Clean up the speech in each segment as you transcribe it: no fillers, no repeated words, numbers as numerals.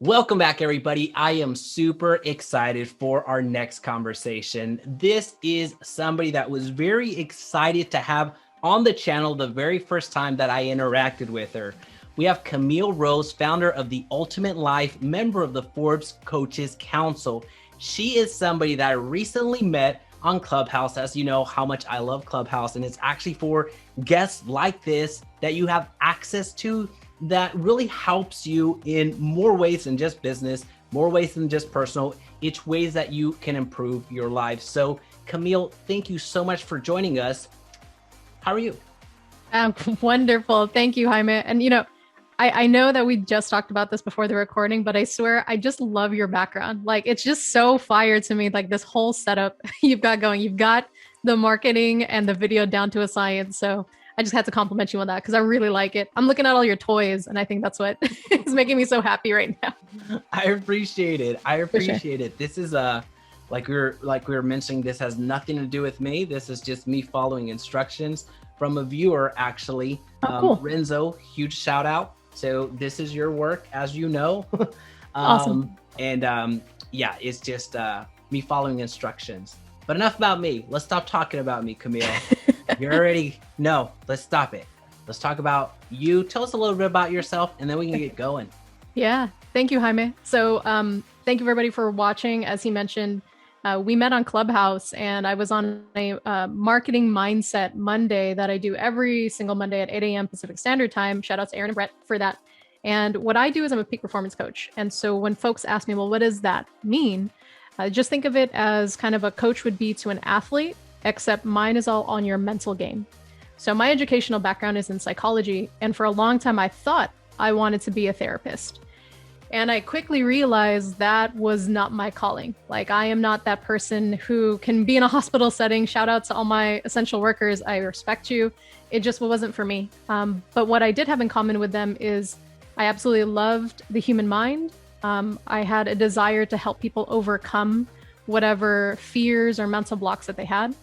Welcome back, everybody. I am super excited for our next conversation. This is somebody that was very excited to have on the channel the very first time that I interacted with her. We have Kamille Rose, founder of The Ultimate Life, member of the Forbes Coaches Council. She is somebody that I recently met on Clubhouse. As you know how much I love Clubhouse, and it's actually for guests like this that you have access to that really helps you in more ways than just business, more ways than just personal. It's ways that you can improve your life. So Kamille, thank you so much for joining us. How are you? Wonderful. Thank you, Jaime. And I know that we just talked about this before the recording, but I swear I just love your background. Like, it's just so fire to me, like this whole setup you've got going. You've got the marketing and the video down to a science. So I just had to compliment you on that because I really like it. I'm looking at all your toys and I think that's what is making me so happy right now. I appreciate it. It. This is like we were mentioning, this has nothing to do with me. This is just me following instructions from a viewer, actually. Cool. Renzo, huge shout out. So this is your work, as you know. Awesome. And yeah, it's just me following instructions. But enough about me. Let's stop talking about me, Kamille. No, let's stop it. Let's talk about you. Tell us a little bit about yourself and then we can get going. Yeah. Thank you, Jaime. So thank you everybody for watching. As he mentioned, we met on Clubhouse and I was on a marketing mindset Monday that I do every single Monday at 8 a.m. Pacific Standard Time. Shout out to Aaron and Brett for that. And what I do is I'm a peak performance coach. And so when folks ask me, well, what does that mean? Just think of it as kind of a coach would be to an athlete, except mine is all on your mental game. So my educational background is in psychology. And for a long time, I thought I wanted to be a therapist. And I quickly realized that was not my calling. Like, I am not that person who can be in a hospital setting. Shout out to all my essential workers. I respect you. It just wasn't for me. But what I did have in common with them is I absolutely loved the human mind. I had a desire to help people overcome whatever fears or mental blocks that they had.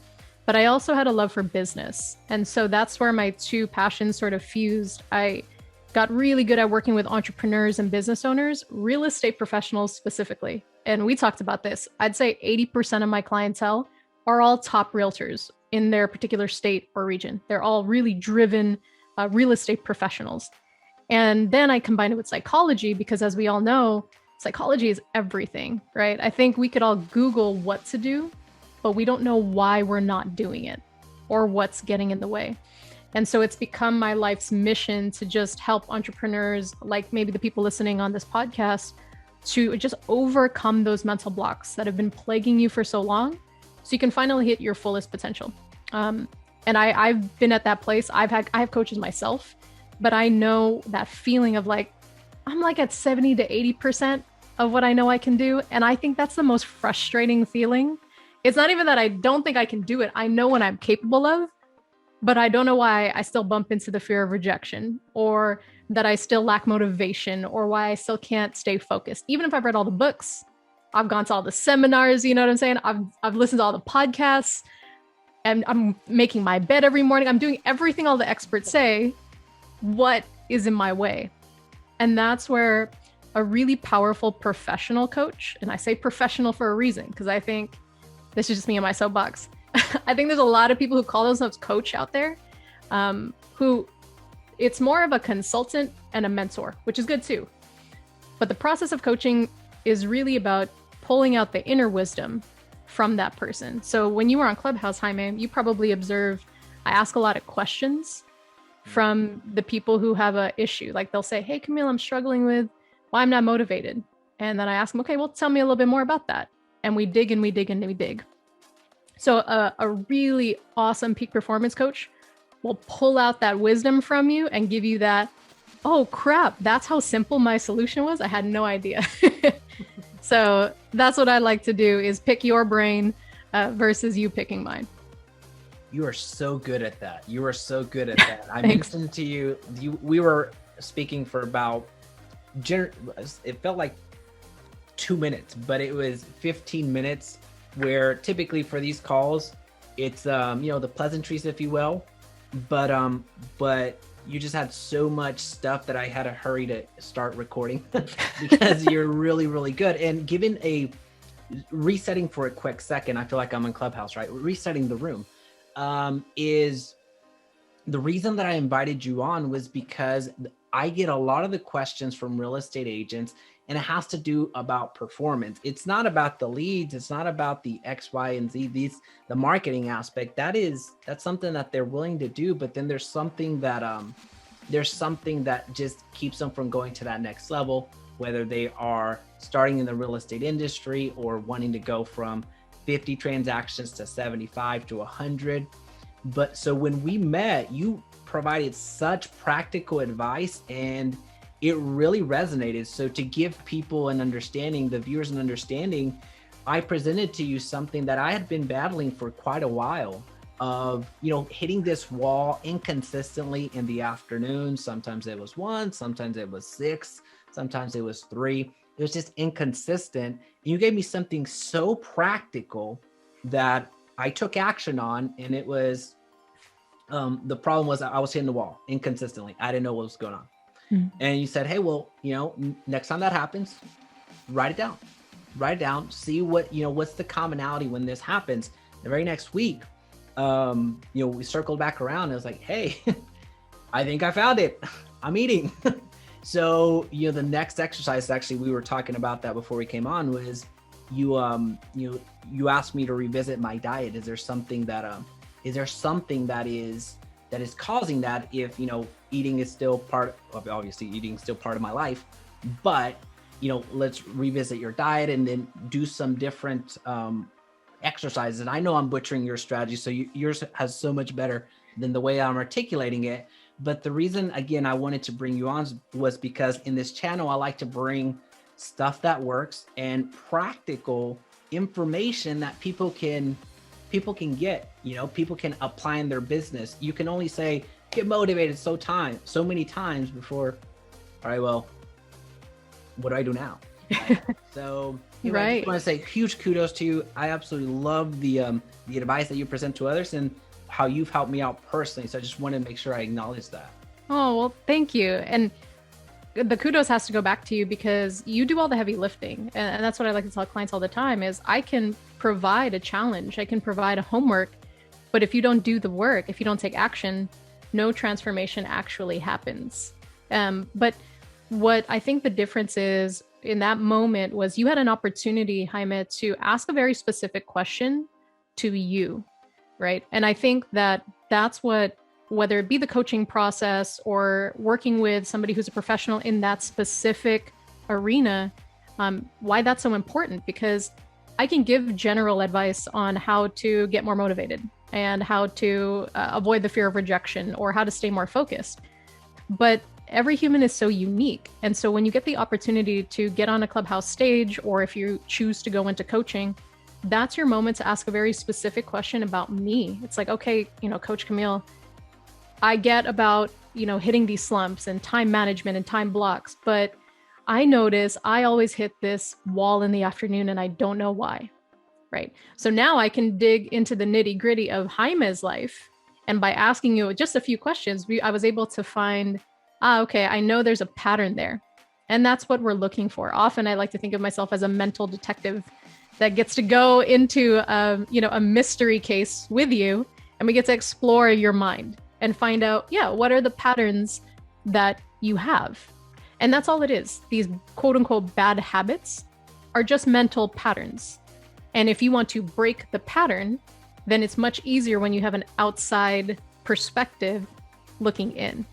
But I also had a love for business. And so that's where my two passions sort of fused. I got really good at working with entrepreneurs and business owners, real estate professionals specifically. And we talked about this. I'd say 80% of my clientele are all top realtors in their particular state or region. They're all really driven real estate professionals. And then I combined it with psychology because, as we all know, psychology is everything, right? I think we could all Google what to do, but we don't know why we're not doing it or what's getting in the way. And so it's become my life's mission to just help entrepreneurs, like maybe the people listening on this podcast, to just overcome those mental blocks that have been plaguing you for so long so you can finally hit your fullest potential. And I've been at that place. I have coaches myself, but I know that feeling of like, I'm like at 70 to 80% of what I know I can do. And I think that's the most frustrating feeling. It's not even that I don't think I can do it. I know what I'm capable of, but I don't know why I still bump into the fear of rejection, or that I still lack motivation, or why I still can't stay focused. Even if I've read all the books, I've gone to all the seminars, you know what I'm saying? I've listened to all the podcasts, and I'm making my bed every morning. I'm doing everything all the experts say. What is in my way? And that's where a really powerful professional coach, and I say professional for a reason, because I think this is just me and my soapbox. I think there's a lot of people who call themselves coach out there, who it's more of a consultant and a mentor, which is good too. But the process of coaching is really about pulling out the inner wisdom from that person. So when you were on Clubhouse, Jaime, you probably observed I ask a lot of questions from the people who have an issue. Like, they'll say, hey, Kamille, I'm struggling with why I'm not motivated. And then I ask them, okay, well, tell me a little bit more about that. And we dig and we dig and we dig. So a really awesome peak performance coach will pull out that wisdom from you and give you that, oh crap, that's how simple my solution was. I had no idea. So that's what I like to do, is pick your brain versus you picking mine. You are so good at that. I mentioned to you, we were speaking for about, it felt like 2 minutes, but it was 15 minutes, where typically for these calls, it's, the pleasantries, if you will, but you just had so much stuff that I had to hurry to start recording because you're really, really good. And given a resetting for a quick second, I feel like I'm in Clubhouse, right? Resetting the room is the reason that I invited you on was because I get a lot of the questions from real estate agents, and it has to do about performance. It's not about the leads. It's not about the X, Y, and Z. The marketing aspect, that's something that they're willing to do. But then there's something that just keeps them from going to that next level, whether they are starting in the real estate industry or wanting to go from 50 transactions to 75 to 100. But so when we met, you provided such practical advice and it really resonated. So to give people an understanding, the viewers an understanding, I presented to you something that I had been battling for quite a while of, hitting this wall inconsistently in the afternoon. Sometimes it was 1, sometimes it was 6, sometimes it was 3. It was just inconsistent. And you gave me something so practical that I took action on, and it was, the problem was I was hitting the wall inconsistently. I didn't know what was going on. And you said, hey, well, next time that happens, write it down, see what's the commonality when this happens. The very next week, we circled back around and I was like, hey, I think I found it. I'm eating. So, the next exercise, actually, we were talking about that before we came on, was you asked me to revisit my diet. Is there something that is causing that, if, eating is still obviously eating is still part of my life, but, let's revisit your diet and then do some different, exercises. And I know I'm butchering your strategy, so yours has so much better than the way I'm articulating it. But the reason, again, I wanted to bring you on was because in this channel, I like to bring stuff that works and practical information that people can get, people can apply in their business. You can only say, get motivated so many times before, all right, well, what do I do now? So right. I just want to say huge kudos to you. I absolutely love the advice that you present to others and how you've helped me out personally. So I just wanted to make sure I acknowledge that. Oh, well, thank you. And the kudos has to go back to you because you do all the heavy lifting. And that's what I like to tell clients all the time is I can provide a challenge. I can provide a homework, but if you don't do the work, if you don't take action, no transformation actually happens. But what I think the difference is in that moment was you had an opportunity, Jaime, to ask a very specific question to you, right? And I think that's what, whether it be the coaching process or working with somebody who's a professional in that specific arena, why that's so important, because I can give general advice on how to get more motivated and how to avoid the fear of rejection or how to stay more focused. But every human is so unique. And so when you get the opportunity to get on a Clubhouse stage, or if you choose to go into coaching, that's your moment to ask a very specific question about me. It's like, okay, Coach Kamille, I get about, hitting these slumps and time management and time blocks, but I notice I always hit this wall in the afternoon and I don't know why, right? So now I can dig into the nitty gritty of Jaime's life. And by asking you just a few questions, I was able to find, okay, I know there's a pattern there. And that's what we're looking for. Often I like to think of myself as a mental detective that gets to go into, a mystery case with you, and we get to explore your mind and find out, what are the patterns that you have? And that's all it is. These quote unquote bad habits are just mental patterns. And if you want to break the pattern, then it's much easier when you have an outside perspective looking in.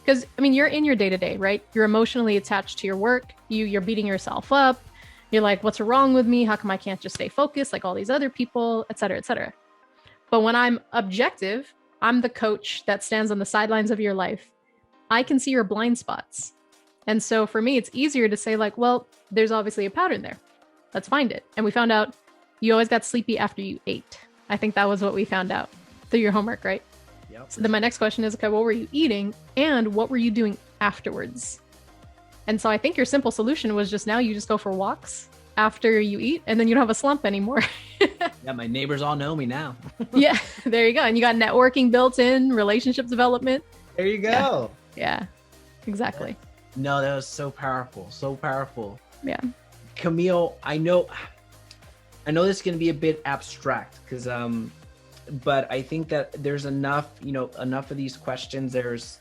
Because, you're in your day-to-day, right? You're emotionally attached to your work. You're beating yourself up. You're like, what's wrong with me? How come I can't just stay focused like all these other people, et cetera, et cetera. But when I'm objective, I'm the coach that stands on the sidelines of your life. I can see your blind spots. And so for me, it's easier to say like, well, there's obviously a pattern there. Let's find it. And we found out you always got sleepy after you ate. I think that was what we found out through your homework, right? Yep. So then my next question is, okay, what were you eating and what were you doing afterwards? And so I think your simple solution was just now you just go for walks after you eat and then you don't have a slump anymore. Yeah, my neighbors all know me now. Yeah, there you go. And you got networking built in, relationship development. There you go. Yeah, exactly. No, that was so powerful. So powerful. Yeah. Kamille, I know this is going to be a bit abstract because but I think that there's enough of these questions. There's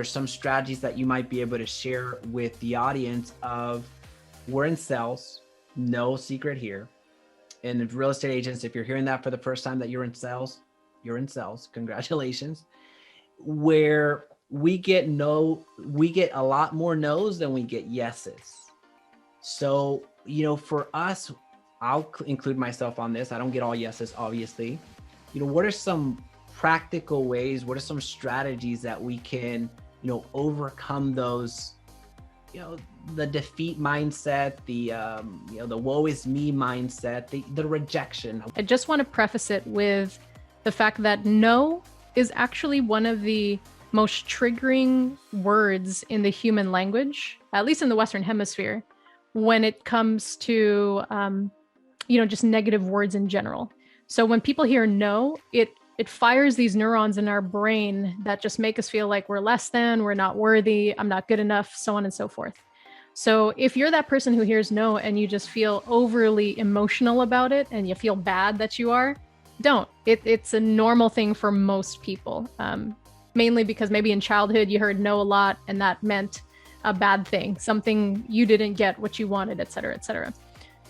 some strategies that you might be able to share with the audience of, we're in sales, no secret here. And if real estate agents, if you're hearing that for the first time that you're in sales, congratulations. Where we get a lot more no's than we get yeses. So, for us, I'll include myself on this. I don't get all yeses, obviously. What are some practical ways, what are some strategies that we can, overcome those, the defeat mindset, the woe is me mindset, the rejection? I just want to preface it with the fact that no is actually one of the most triggering words in the human language, at least in the Western Hemisphere, when it comes to, just negative words in general. So when people hear no, it fires these neurons in our brain that just make us feel like we're less than, we're not worthy, I'm not good enough, so on and so forth. So if you're that person who hears no and you just feel overly emotional about it and you feel bad that you are, don't. It's a normal thing for most people, mainly because maybe in childhood you heard no a lot and that meant a bad thing, something you didn't get what you wanted, et cetera, et cetera.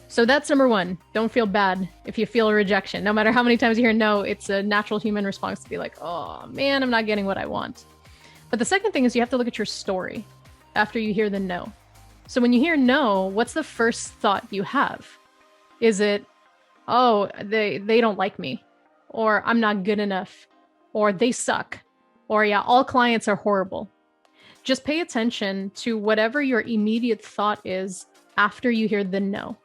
So that's number one. Don't feel bad if you feel a rejection. No matter how many times you hear no, it's a natural human response to be like, oh man, I'm not getting what I want. But the second thing is you have to look at your story after you hear the no. So when you hear no, what's the first thought you have? Is it, oh, they don't like me, or I'm not good enough, or they suck, or yeah, all clients are horrible? Just pay attention to whatever your immediate thought is after you hear the no.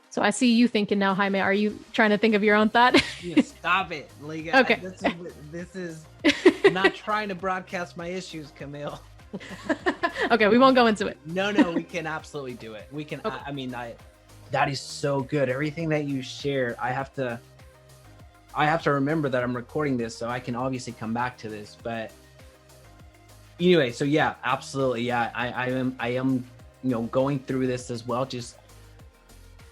So I see you thinking now, Jaime. Are you trying to think of your own thought? Yeah, stop it. Like, okay. This is I'm not trying to broadcast my issues, Kamille. Okay, we won't go into it. No, we can absolutely do it. We can. Okay. That is so good. Everything that you shared, I have to remember that I'm recording this, so I can obviously come back to this. But anyway, so yeah, absolutely, yeah. I am going through this as well. Just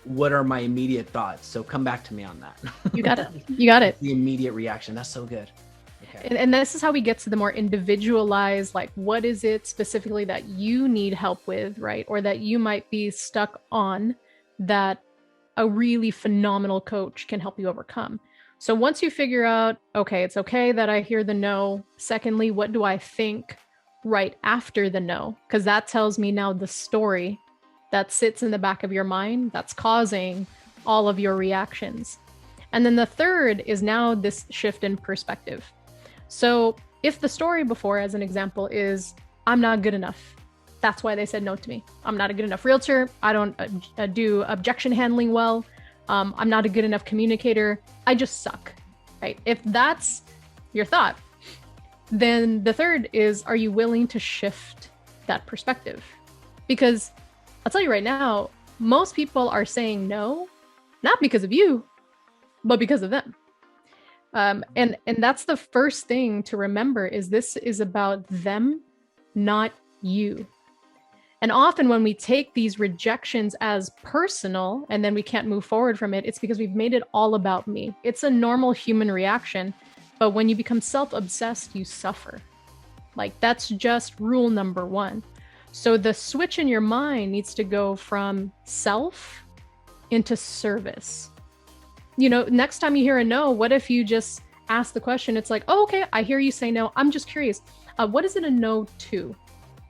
what are my immediate thoughts? So come back to me on that. You got it. The immediate reaction. That's so good. Okay. And this is how we get to the more individualized, like, what is it specifically that you need help with, right? Or that you might be stuck on that a really phenomenal coach can help you overcome. So once you figure out, okay, it's okay that I hear the no. Secondly, what do I think right after the no? Because that tells me now the story that sits in the back of your mind that's causing all of your reactions. And then the third is now this shift in perspective. So if the story before, as an example, is I'm not good enough, that's why they said no to me. I'm not a good enough realtor. I don't do objection handling well. I'm not a good enough communicator. I just suck, right? If that's your thought, then the third is, are you willing to shift that perspective? Because I'll tell you right now, most people are saying no, not because of you, but because of them. And that's the first thing to remember, is this is about them, not you. And often when we take these rejections as personal and then we can't move forward from it, it's because we've made it all about me. It's a normal human reaction, but when you become self-obsessed, you suffer. Like, that's just rule number one. So the switch in your mind needs to go from self into service. Next time you hear a no, what if you just ask the question? It's like, oh, okay, I hear you say no. I'm just curious. What is it a no to?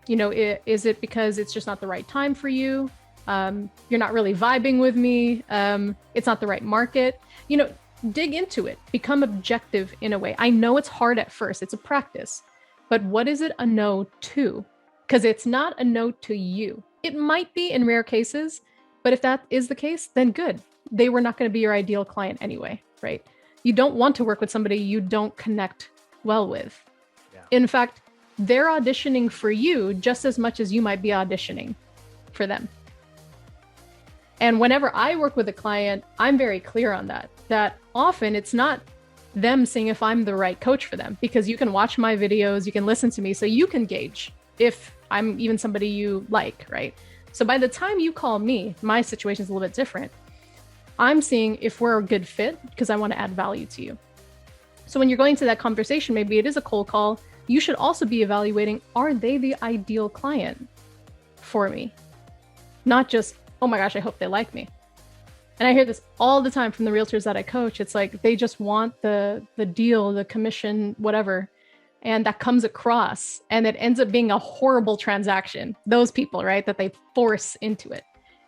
Is it because it's just not the right time for you? You're not really vibing with me. It's not the right market. Dig into it. Become objective in a way. I know it's hard at first. It's a practice. But what is it a no to? Because it's not a no to you. It might be in rare cases, but if that is the case, then good. They were not going to be your ideal client anyway, right? You don't want to work with somebody you don't connect well with. Yeah. In fact, they're auditioning for you just as much as you might be auditioning for them. And whenever I work with a client, I'm very clear on that often it's not them seeing if I'm the right coach for them, because you can watch my videos, you can listen to me, so you can gauge if I'm even somebody you like, right? So by the time you call me, my situation is a little bit different. I'm seeing if we're a good fit because I want to add value to you. So when you're going to that conversation, maybe it is a cold call, you should also be evaluating, are they the ideal client for me? Not just, oh my gosh, I hope they like me. And I hear this all the time from the realtors that I coach. It's like they just want the deal, the commission, whatever. And that comes across and it ends up being a horrible transaction. Those people, right, that they force into it.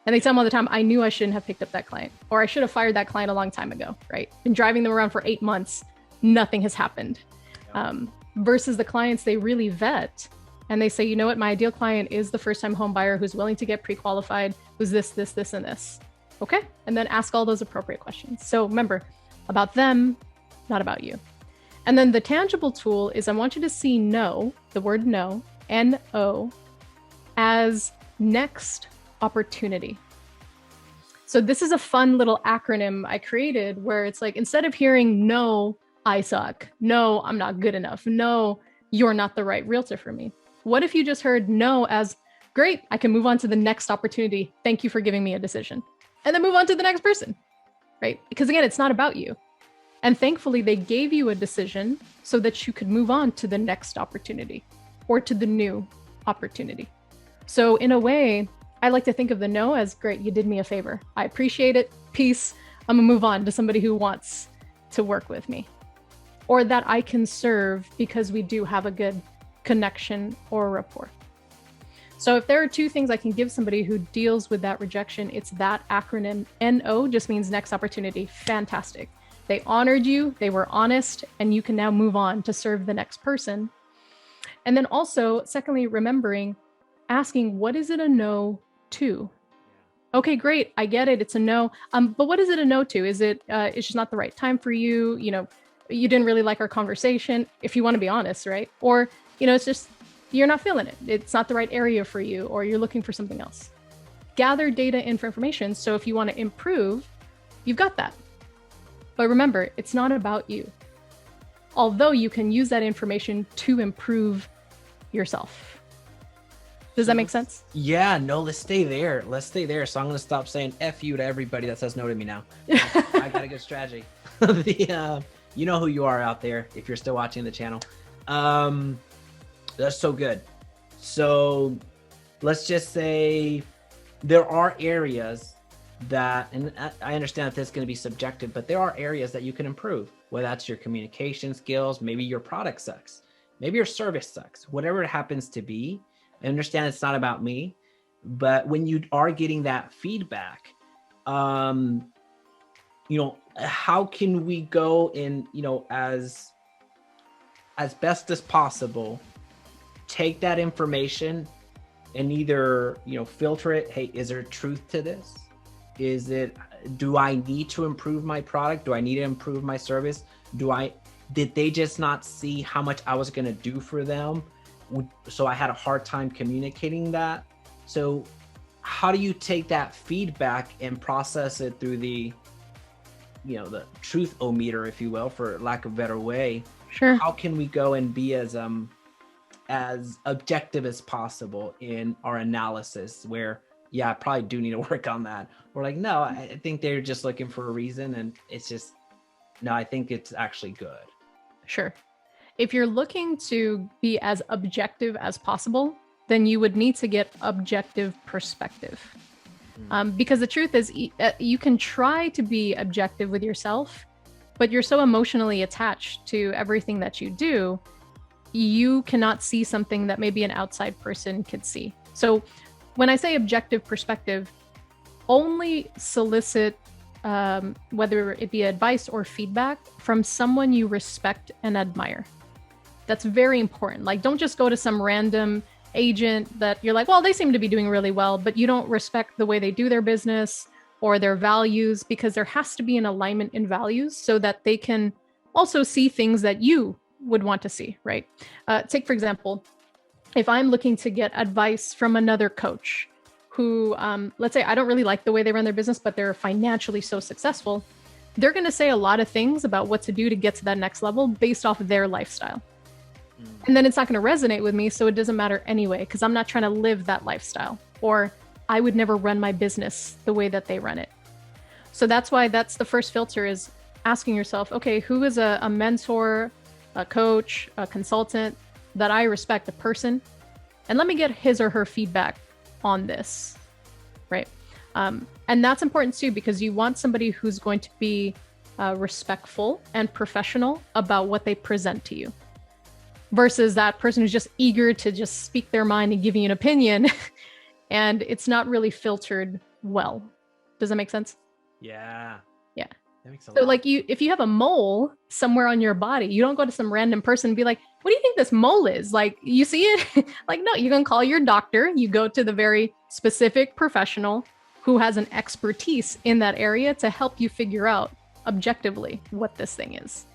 And they tell them all the time, I knew I shouldn't have picked up that client, or I should have fired that client a long time ago, right? Been driving them around for 8 months, nothing has happened. Versus the clients they really vet and they say, you know what, my ideal client is the first-time home buyer who's willing to get pre-qualified, who's this, and this. Okay, and then ask all those appropriate questions. So remember, about them, not about you. And then the tangible tool is I want you to see no, the word no, N-O, as next opportunity. So this is a fun little acronym I created where it's like, instead of hearing no, I suck, no, I'm not good enough, no, you're not the right realtor for me. What if you just heard no as, great, I can move on to the next opportunity. Thank you for giving me a decision. And then move on to the next person, right? Because again, it's not about you. And thankfully, they gave you a decision so that you could move on to the next opportunity or to the new opportunity. So in a way, I like to think of the no as, great, you did me a favor. I appreciate it. Peace. I'm gonna move on to somebody who wants to work with me, or that I can serve because we do have a good connection or rapport. So if there are two things I can give somebody who deals with that rejection, it's that acronym. NO just means next opportunity. Fantastic. They honored you, they were honest, and you can now move on to serve the next person. And then also, secondly, remembering, asking, what is it a no to? Okay, great, I get it, it's a no. But what is it a no to? Is it, it's just not the right time for you? You know, you didn't really like our conversation, if you want to be honest, right? Or, you know, it's just, you're not feeling it. It's not the right area for you, or you're looking for something else. Gather data and information. So if you want to improve, you've got that. But remember, it's not about you. Although you can use that information to improve yourself. Does that make sense? Yeah, no, let's stay there. Let's stay there. So I'm going to stop saying F you to everybody that says no to me now. I got a good strategy. You know who you are out there if you're still watching the channel. That's so good. So let's just say there are areas that, and I understand that this is going to be subjective, but there are areas that you can improve, whether that's your communication skills, maybe your product sucks, maybe your service sucks, whatever it happens to be. I understand it's not about me, but when you are getting that feedback, you know, how can we go in, you know, as best as possible, take that information and either, you know, filter it. Hey, is there truth to this? Is it, do I need to improve my product? Do I need to improve my service? Did they just not see how much I was going to do for them? So I had a hard time communicating that. So how do you take that feedback and process it through the, you know, the truth-o-meter, if you will, for lack of a better way? Sure. How can we go and be as objective as possible in our analysis where, yeah, I probably do need to work on that. We're like, no, I think they're just looking for a reason. And it's just, no, I think it's actually good. Sure. If you're looking to be as objective as possible, then you would need to get objective perspective. Because the truth is, you can try to be objective with yourself, but you're so emotionally attached to everything that you do, you cannot see something that maybe an outside person could see. So when I say objective perspective, only solicit, whether it be advice or feedback, from someone you respect and admire. That's very important. Like, don't just go to some random agent that you're like, well, they seem to be doing really well, but you don't respect the way they do their business or their values, because there has to be an alignment in values so that they can also see things that you would want to see, right? Take, for example, if I'm looking to get advice from another coach who, let's say I don't really like the way they run their business, but they're financially so successful, they're going to say a lot of things about what to do to get to that next level based off of their lifestyle. And then it's not going to resonate with me. So it doesn't matter anyway, because I'm not trying to live that lifestyle, or I would never run my business the way that they run it. So that's why that's the first filter, is asking yourself, okay, who is a mentor, a coach, a consultant that I respect, a person, and let me get his or her feedback on this, right? And that's important too, because you want somebody who's going to be respectful and professional about what they present to you, versus that person who's just eager to just speak their mind and give you an opinion and it's not really filtered well. Does that make sense? Yeah. Yeah. That makes a So lot. like if you have a mole somewhere on your body, you don't go to some random person and be like, what do you think this mole is? Like, you see it? Like, no, you're going to call your doctor. You go to the very specific professional who has an expertise in that area to help you figure out objectively what this thing is.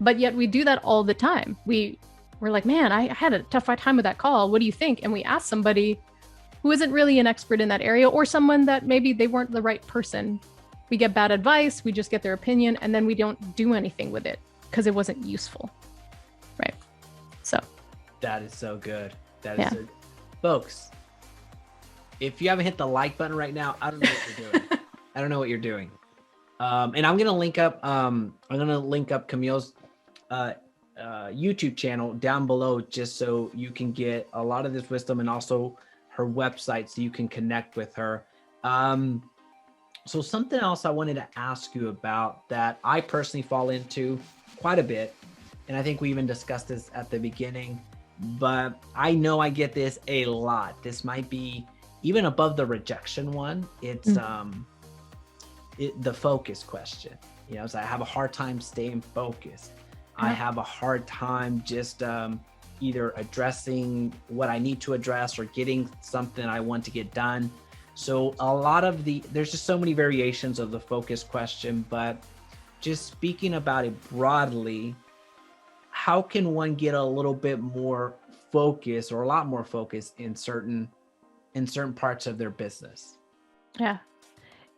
But yet we do that all the time. We're like, man, I had a tough time with that call. What do you think? And we ask somebody who isn't really an expert in that area, or someone that maybe they weren't the right person. We get bad advice, we just get their opinion, and then we don't do anything with it because it wasn't useful. Right. So that is so good. That is so good. Folks, if you haven't hit the like button right now, I don't know what you're doing. I don't know what you're doing. And I'm gonna link up Kamille's YouTube channel down below, just so you can get a lot of this wisdom, and also her website, so you can connect with her. So something else I wanted to ask you about that I personally fall into quite a bit, and I think we even discussed this at the beginning, but I know I get this a lot. This might be even above the rejection one. It's the focus question. You know, so I have a hard time staying focused. I have a hard time just either addressing what I need to address or getting something I want to get done. So a lot of there's just so many variations of the focus question, but just speaking about it broadly, how can one get a little bit more focus, or a lot more focus in certain parts of their business? Yeah.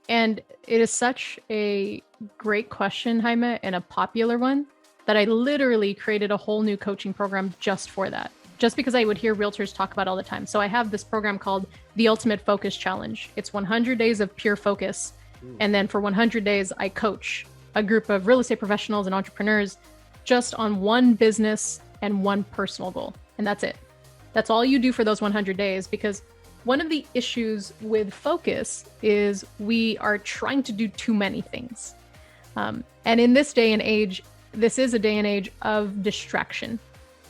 And it is such a great question, Jaime, and a popular one, that I literally created a whole new coaching program just for that, just because I would hear realtors talk about it all the time. So I have this program called the Ultimate Focus Challenge. It's 100 days of pure focus. And then for 100 days, I coach a group of real estate professionals and entrepreneurs just on one business and one personal goal. And that's it. That's all you do for those 100 days, because one of the issues with focus is we are trying to do too many things. And in this day and age, this is a day and age of distraction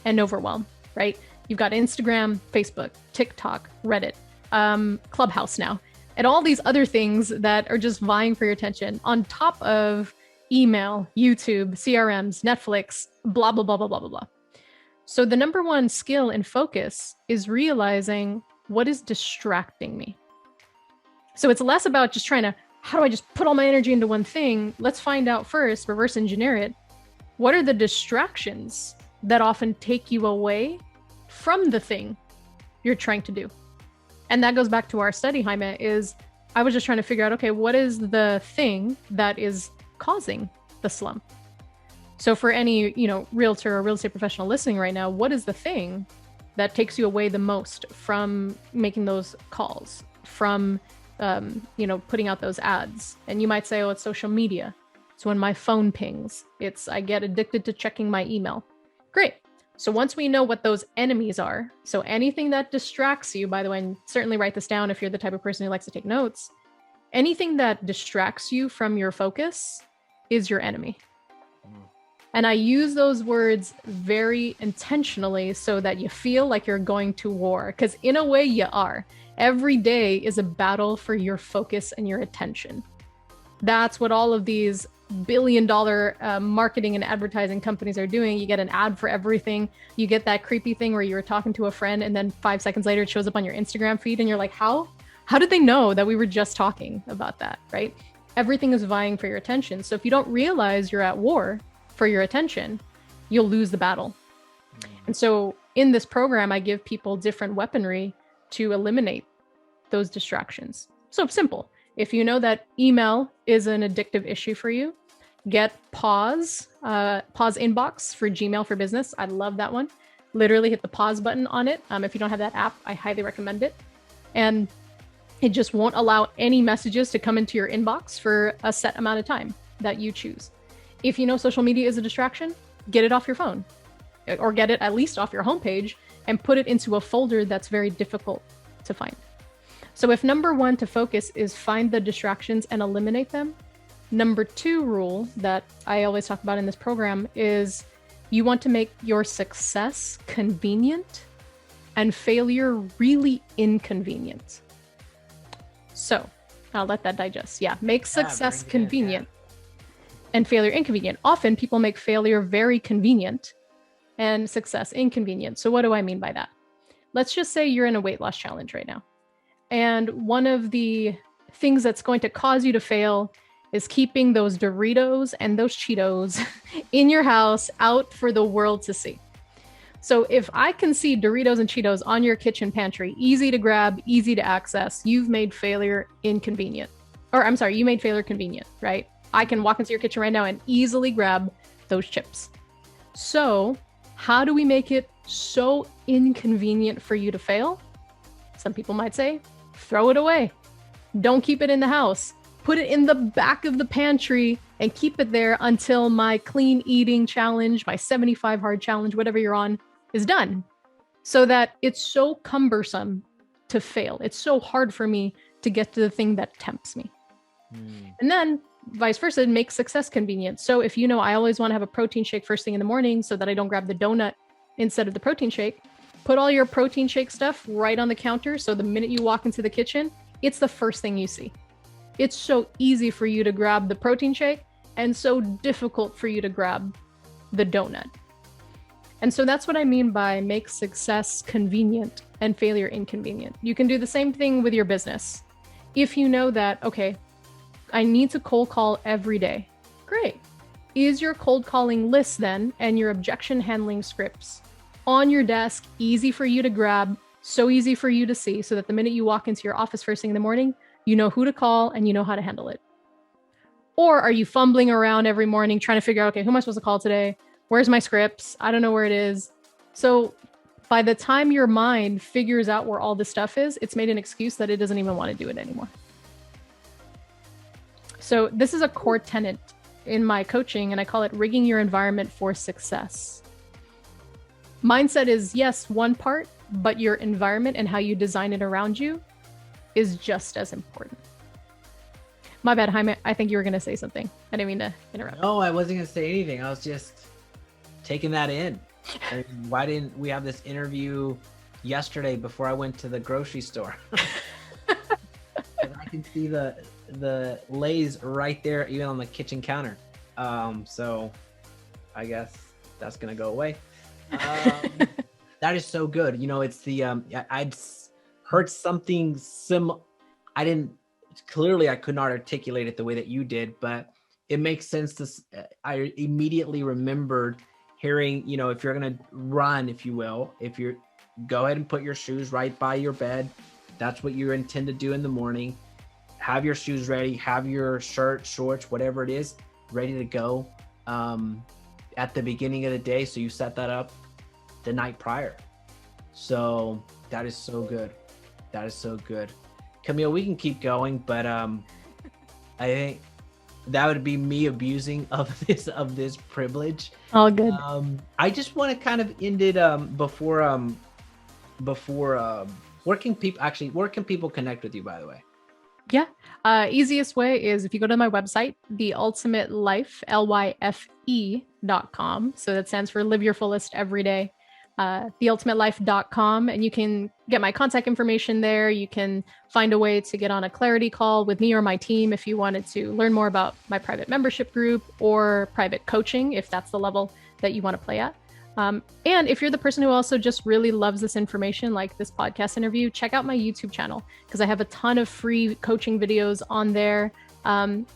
and overwhelm, right? You've got Instagram, Facebook, TikTok, Reddit, Clubhouse now, and all these other things that are just vying for your attention, on top of email, YouTube, CRMs, Netflix, blah, blah, blah, blah, blah, blah, blah. So the number one skill in focus is realizing what is distracting me. So it's less about just trying to, how do I just put all my energy into one thing? Let's find out first, reverse engineer it. What are the distractions that often take you away from the thing you're trying to do? And that goes back to our study, Jaime, is I was just trying to figure out, okay, what is the thing that is causing the slump? So for any, realtor or real estate professional listening right now, what is the thing that takes you away the most from making those calls, from, putting out those ads? And you might say, oh, it's social media. It's when my phone pings. I get addicted to checking my email. Great. So once we know what those enemies are, so anything that distracts you, by the way, and certainly write this down if you're the type of person who likes to take notes, anything that distracts you from your focus is your enemy. And I use those words very intentionally so that you feel like you're going to war, because in a way you are. Every day is a battle for your focus and your attention. That's what all of these billion-dollar marketing and advertising companies are doing. You get an ad for everything. You get that creepy thing where you were talking to a friend and then 5 seconds later it shows up on your Instagram feed and you're like, how did they know that we were just talking about that, right? Everything is vying for your attention. So if you don't realize you're at war for your attention, you'll lose the battle. And so in this program, I give people different weaponry to eliminate those distractions. So simple. If you know that email is an addictive issue for you, get pause inbox for Gmail for Business. I love that one. Literally hit the pause button on it. If you don't have that app, I highly recommend it. And it just won't allow any messages to come into your inbox for a set amount of time that you choose. If you know social media is a distraction, get it off your phone, or get it at least off your homepage and put it into a folder that's very difficult to find. So if number one to focus is find the distractions and eliminate them, number two rule that I always talk about in this program is you want to make your success convenient and failure really inconvenient. So I'll let that digest. Yeah, make success convenient and failure inconvenient. Often people make failure very convenient and success inconvenient. So what do I mean by that? Let's just say you're in a weight loss challenge right now. And one of the things that's going to cause you to fail is keeping those Doritos and those Cheetos in your house out for the world to see. So if I can see Doritos and Cheetos on your kitchen pantry, easy to grab, easy to access, you've made failure inconvenient. Or I'm sorry, you made failure convenient, right? I can walk into your kitchen right now and easily grab those chips. So how do we make it so inconvenient for you to fail? Some people might say, throw it away. Don't keep it in the house. Put it in the back of the pantry and keep it there until my clean eating challenge, my 75 hard challenge, whatever you're on, is done. So that it's so cumbersome to fail. It's so hard for me to get to the thing that tempts me. And then vice versa, make success convenient. So if you know I always want to have a protein shake first thing in the morning so that I don't grab the donut instead of the protein shake, put all your protein shake stuff right on the counter. So the minute you walk into the kitchen, it's the first thing you see. It's so easy for you to grab the protein shake and so difficult for you to grab the donut. And so that's what I mean by make success convenient and failure inconvenient. You can do the same thing with your business. If you know that, okay, I need to cold call every day. Great. Is your cold calling list then and your objection handling scripts on your desk, easy for you to grab, so easy for you to see, so that the minute you walk into your office first thing in the morning, you know who to call and you know how to handle it? Or are you fumbling around every morning trying to figure out, okay, who am I supposed to call today? Where's my scripts? I don't know where it is. So by the time your mind figures out where all this stuff is, it's made an excuse that it doesn't even want to do it anymore. So this is a core tenet in my coaching, and I call it rigging your environment for success. Mindset is, yes, one part, but your environment and how you design it around you is just as important. My bad, Jaime. I think you were going to say something. I didn't mean to interrupt. No, I wasn't going to say anything. I was just taking that in. I mean, why didn't we have this interview yesterday before I went to the grocery store? I can see the Lay's right there, even on the kitchen counter. So I guess that's going to go away. That is so good. You know, it's the, I'd heard something I could not articulate it the way that you did, but it makes sense I immediately remembered hearing, you know, if you're going to run, if you will, go ahead and put your shoes right by your bed. That's what you intend to do in the morning. Have your shoes ready, have your shirt, shorts, whatever it is, ready to go at the beginning of the day. So you set that up the night prior. So that is so good. That is so good. Kamille, we can keep going, but I think that would be me abusing of this privilege. All good. I just want to kind of end it before where can people connect with you, by the way? Yeah. Easiest way is if you go to my website, theultimatelife.com. So that stands for live your fullest every day. Theultimatelife.com, and you can get my contact information there. You can find a way to get on a clarity call with me or my team if you wanted to learn more about my private membership group or private coaching, if that's the level that you want to play at. And if you're the person who also just really loves this information, like this podcast interview, check out my YouTube channel, because I have a ton of free coaching videos on there.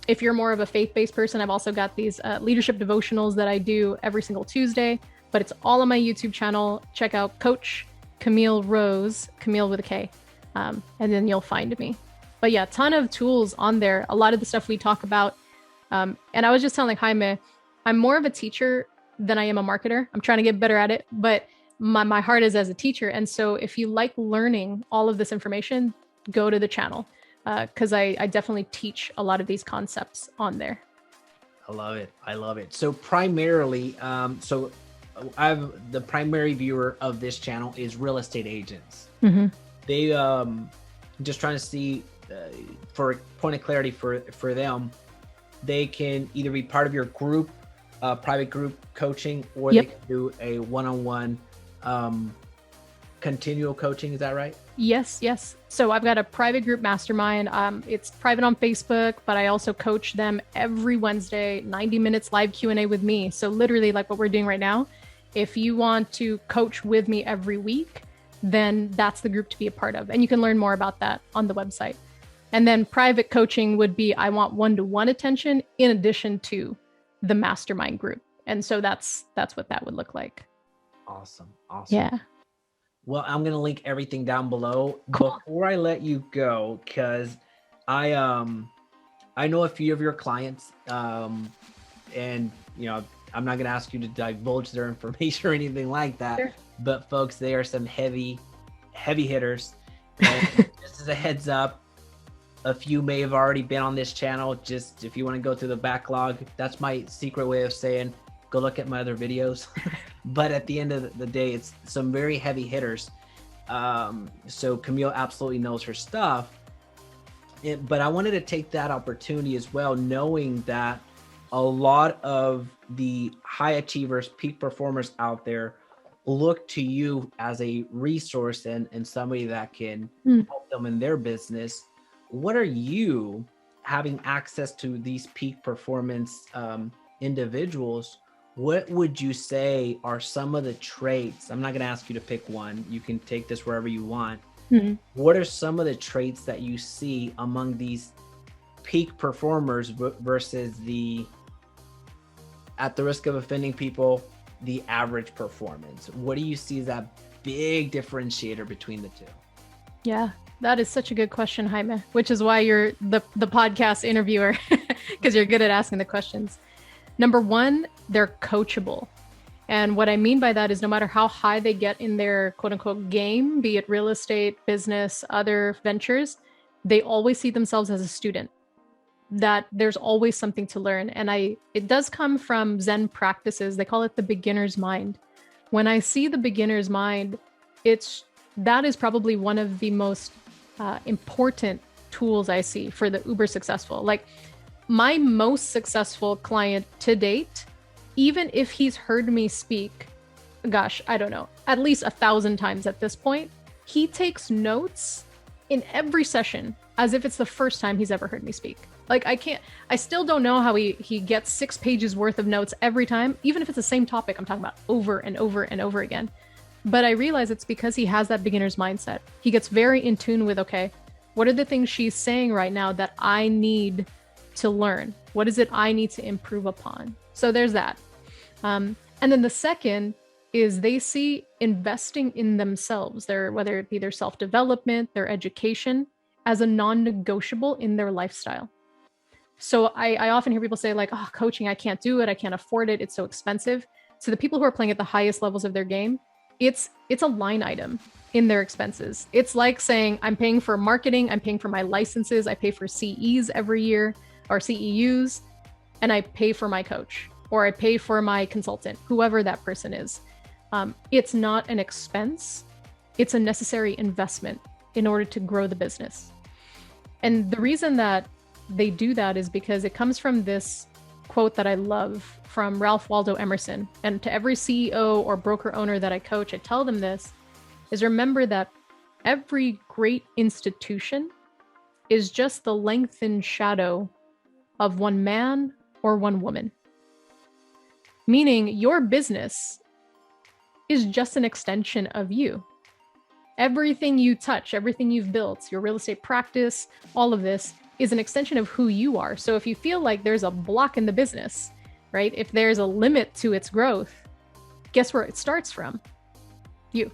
If you're more of a faith-based person, I've also got these leadership devotionals that I do every single Tuesday, but it's all on my YouTube channel. Check out Coach Kamille Rose, Kamille with a K, and then you'll find me. But yeah, ton of tools on there. A lot of the stuff we talk about And I was just telling Jaime, I'm more of a teacher than I am a marketer. I'm trying to get better at it, but my heart is as a teacher. And so if you like learning all of this information, go to the channel, because I definitely teach a lot of these concepts on there. I love it. I love it. So primarily, so the primary viewer of this channel is real estate agents. Mm-hmm. They just trying to see, for point of clarity for them, they can either be part of your group, private group coaching, or Yep. they can do a one-on-one continual coaching. Is that right? Yes. So I've got a private group mastermind. It's private on Facebook, but I also coach them every Wednesday, 90 minutes live Q&A with me. So literally like what we're doing right now, if you want to coach with me every week, then that's the group to be a part of. And you can learn more about that on the website. And then private coaching would be, I want one-to-one attention in addition to the mastermind group. And so that's what that would look like. Awesome. Yeah. Well, I'm going to link everything down below. Cool. Before I let you go, because I know a few of your clients, and I'm not going to ask you to divulge their information or anything like that. Sure. But folks, they are some heavy hitters. And just as a heads up, a few may have already been on this channel. Just if you want to go through the backlog, that's my secret way of saying, go look at my other videos. But at the end of the day, it's some very heavy hitters. So Kamille absolutely knows her stuff. But I wanted to take that opportunity as well, knowing that a lot of the high achievers, peak performers out there look to you as a resource and somebody that can help them in their business. What are you, having access to these peak performance individuals, what would you say are some of the traits? I'm not going to ask you to pick one. You can take this wherever you want. Mm-hmm. What are some of the traits that you see among these peak performers versus at the risk of offending people, the average performance? What do you see as that big differentiator between the two? Yeah, that is such a good question, Jaime, which is why you're the podcast interviewer, because you're good at asking the questions. Number one, they're coachable. And what I mean by that is no matter how high they get in their quote unquote game, be it real estate, business, other ventures, they always see themselves as a student, that there's always something to learn. And it does come from Zen practices. They call it the beginner's mind. When I see the beginner's mind, that is probably one of the most important tools I see for the uber successful. Like my most successful client to date, even if he's heard me speak, gosh, I don't know, at least 1,000 times at this point, he takes notes in every session as if it's the first time he's ever heard me speak. Like I still don't know how he gets 6 pages worth of notes every time, even if it's the same topic I'm talking about over and over and over again. But I realize it's because he has that beginner's mindset. He gets very in tune with, okay, what are the things she's saying right now that I need to learn? What is it I need to improve upon? So there's that. And then the second is they see investing in themselves, whether it be their self-development, their education, as a non-negotiable in their lifestyle. So I often hear people say like, oh, coaching, I can't do it. I can't afford it. It's so expensive. So the people who are playing at the highest levels of their game, it's a line item in their expenses. It's like saying, I'm paying for marketing, I'm paying for my licenses, I pay for CEs every year or CEUs, and I pay for my coach or I pay for my consultant, whoever that person is. It's not an expense. It's a necessary investment in order to grow the business. And the reason that they do that is because it comes from this quote that I love from Ralph Waldo Emerson. And to every CEO or broker owner that I coach, I tell them this, is remember that every great institution is just the lengthened shadow of one man or one woman. Meaning your business is just an extension of you. Everything you touch, everything you've built, your real estate practice, all of this is an extension of who you are. So if you feel like there's a block in the business, right? If there's a limit to its growth, guess where it starts from? You.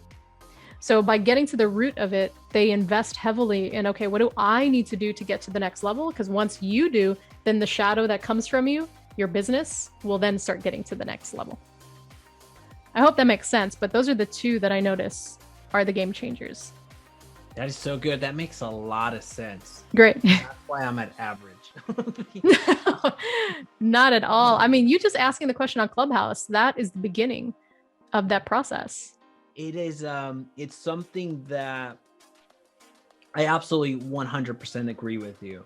So by getting to the root of it, they invest heavily in, okay, what do I need to do to get to the next level? Because once you do, then the shadow that comes from you, your business, will then start getting to the next level. I hope that makes sense, but those are the two that I notice are the game changers. That is so good. That makes a lot of sense. Great. That's why I'm at average. Not at all. I mean, you just asking the question on Clubhouse, that is the beginning of that process. It is, it's something that I absolutely 100% agree with you.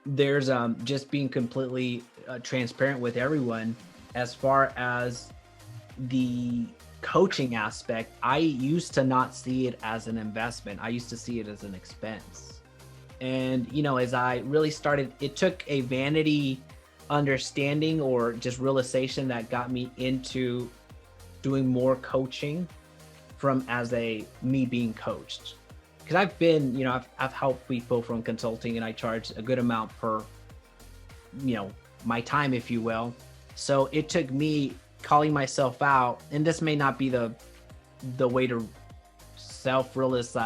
There's just being completely transparent with everyone as far as the coaching aspect. I used to not see it as an investment. I used to see it as an expense. And, you know, as I really started, it took a vanity understanding or just realization that got me into doing more coaching from as a me being coached. Because I've been, you know, I've helped people from consulting, and I charge a good amount per, you know, my time, if you will. So it took me calling myself out, and this may not be the way to self-realize,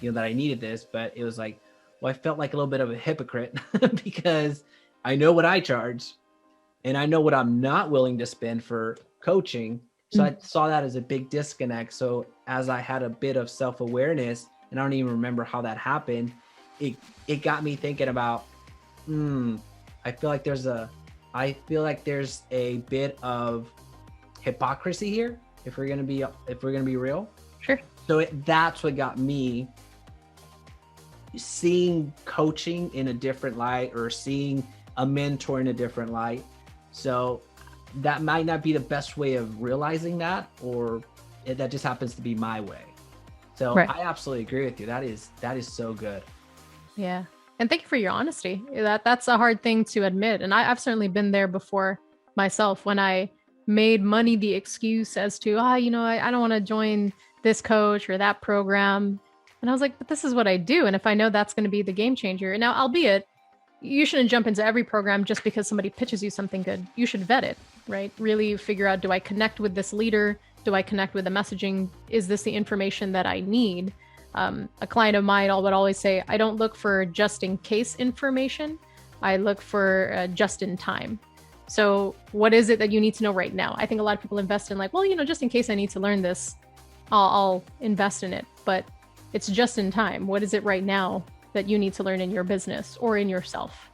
you know, that I needed this, but it was like, well, I felt like a little bit of a hypocrite because I know what I charge and I know what I'm not willing to spend for coaching. So I saw that as a big disconnect. So as I had a bit of self-awareness, and I don't even remember how that happened, it got me thinking about, I feel like there's a bit of hypocrisy here if we're gonna be real. Sure. So that's what got me seeing coaching in a different light, or seeing a mentor in a different light. So that might not be the best way of realizing that, or that just happens to be my way. So right. I absolutely agree with you. That is so good. Yeah. And thank you for your honesty. That's a hard thing to admit. And I've certainly been there before myself, when I made money the excuse as to, you know, I don't want to join this coach or that program. And I was like, but this is what I do. And if I know that's going to be the game changer. And now, albeit, you shouldn't jump into every program just because somebody pitches you something good. You should vet it, right? Really figure out, do I connect with this leader? Do I connect with the messaging? Is this the information that I need? A client of mine would always say, I don't look for just in case information. I look for just in time. So what is it that you need to know right now? I think a lot of people invest in like, well, you know, just in case I need to learn this, I'll invest in it. But it's just in time. What is it right now that you need to learn in your business or in yourself?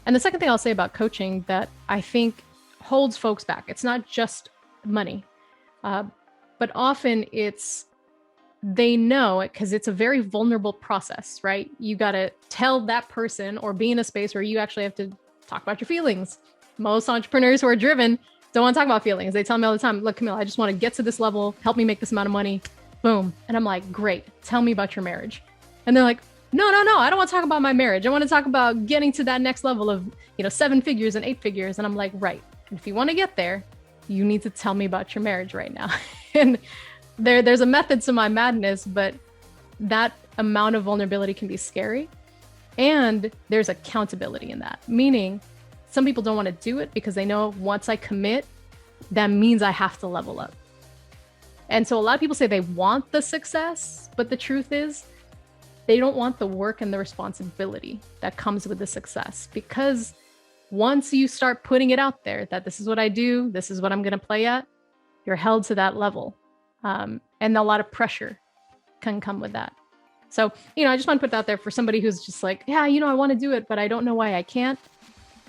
And the second thing I'll say about coaching that I think holds folks back, it's not just money, but often they know it because it's a very vulnerable process, right? You got to tell that person or be in a space where you actually have to talk about your feelings. Most entrepreneurs who are driven don't want to talk about feelings. They tell me all the time, look, Kamille, I just want to get to this level, help me make this amount of money, boom. And I'm like, great, tell me about your marriage. And they're like, no, I don't want to talk about my marriage. I want to talk about getting to that next level of, you know, 7 figures and 8 figures. And I'm like, right. And if you want to get there, you need to tell me about your marriage right now. And there's a method to my madness, but that amount of vulnerability can be scary. And there's accountability in that, meaning some people don't want to do it because they know once I commit, that means I have to level up. And so a lot of people say they want the success, but the truth is they don't want the work and the responsibility that comes with the success. Because once you start putting it out there that this is what I do, this is what I'm going to play at, you're held to that level. And a lot of pressure can come with that. So, you know, I just want to put that out there for somebody who's just like, yeah, you know, I want to do it, but I don't know why I can't.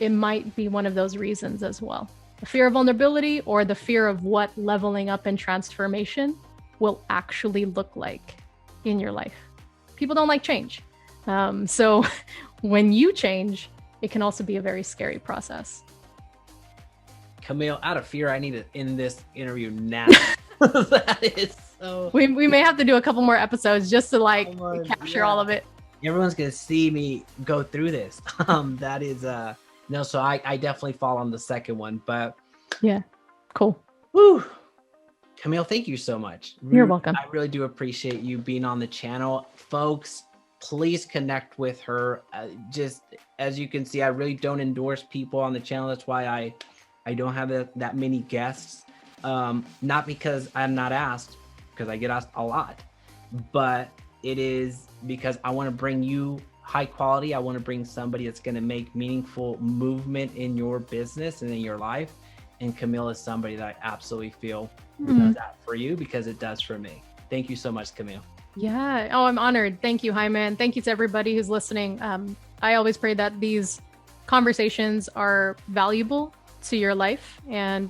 It might be one of those reasons as well. The fear of vulnerability or the fear of what leveling up and transformation will actually look like in your life. People don't like change. So when you change, it can also be a very scary process. Kamille, out of fear, I need to end this interview now. That is so... We may have to do a couple more episodes just to capture all of it. Everyone's going to see me go through this. That is... No, so I definitely fall on the second one, but yeah, cool. Woo. Kamille, thank you so much. You're welcome. I really do appreciate you being on the channel. Folks, please connect with her. Just as you can see, I really don't endorse people on the channel. That's why I don't have that many guests. Not because I'm not asked, because I get asked a lot, but it is because I want to bring you high quality. I want to bring somebody that's going to make meaningful movement in your business and in your life. And Kamille is somebody that I absolutely feel does that for you, because it does for me. Thank you so much, Kamille. Yeah. Oh, I'm honored. Thank you, Jaime. And thank you to everybody who's listening. I always pray that these conversations are valuable to your life, and,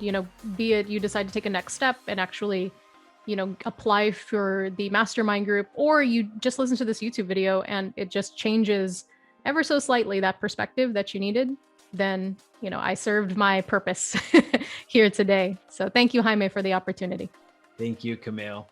be it you decide to take a next step and actually, apply for the mastermind group, or you just listen to this YouTube video and it just changes ever so slightly that perspective that you needed, then, I served my purpose here today. So thank you, Jaime, for the opportunity. Thank you, Kamille.